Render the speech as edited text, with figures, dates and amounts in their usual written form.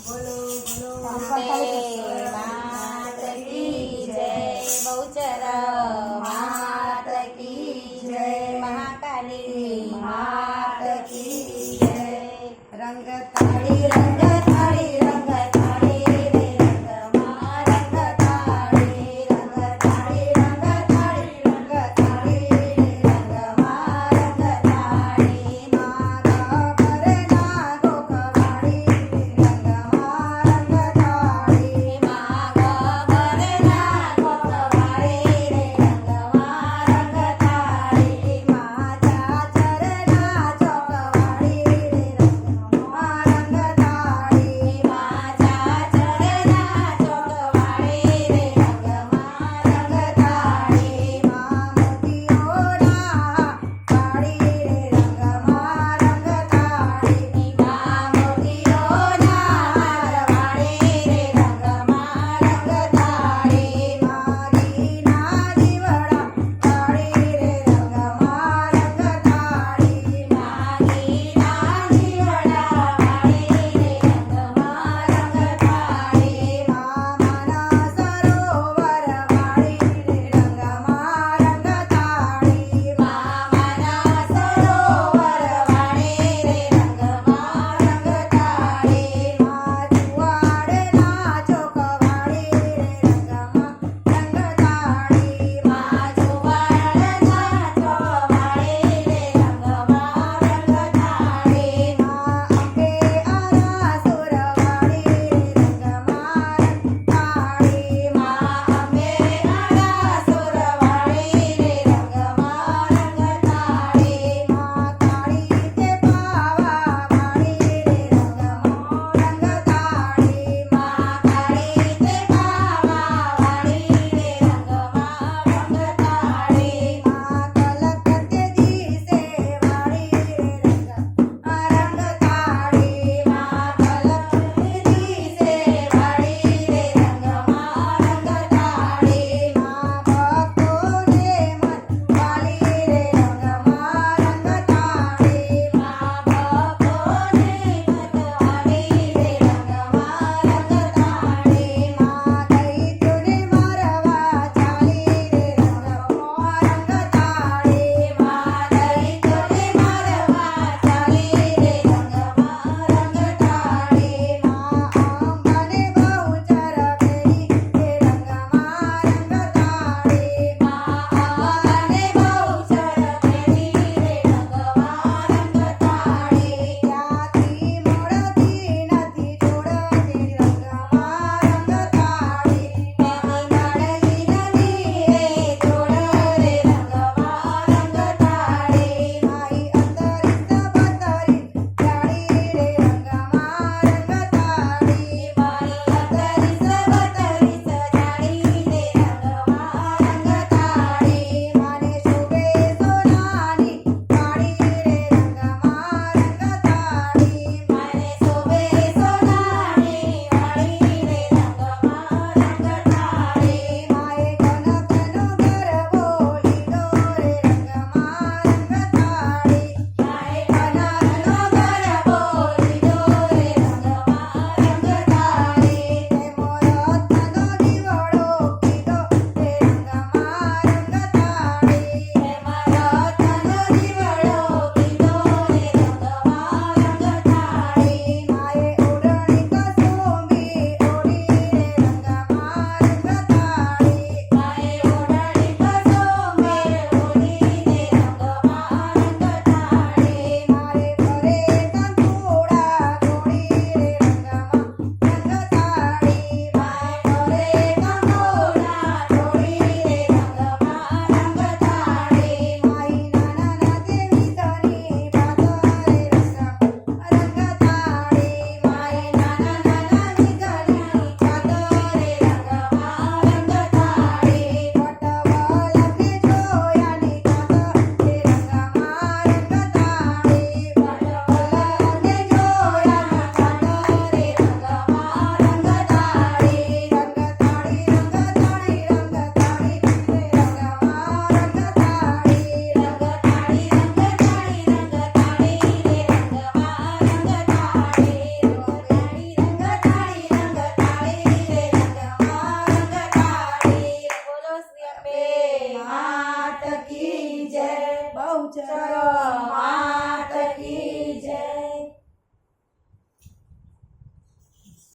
બોલો બોલો અંબે માત કી જય, બહુચર માત કી જય, મહાકાલી માત કી જય. રંગ થાળી રંગ થાળી રંગ થાળી રે રંગમાં રંગ થાળી રંગ થાળી રંગ થાળી રંગ થાળી રે રંગમાં રંગ થાળી માં ગભરે ના ગોખવાડી રંગમાં રંગ થાળી માં ગભરે ના ગોખવાડી રે રંગમાં રંગ થાળી માં ચાચર ના ચોકવાડી રે રંગમાં રંગ થાળી બહુચર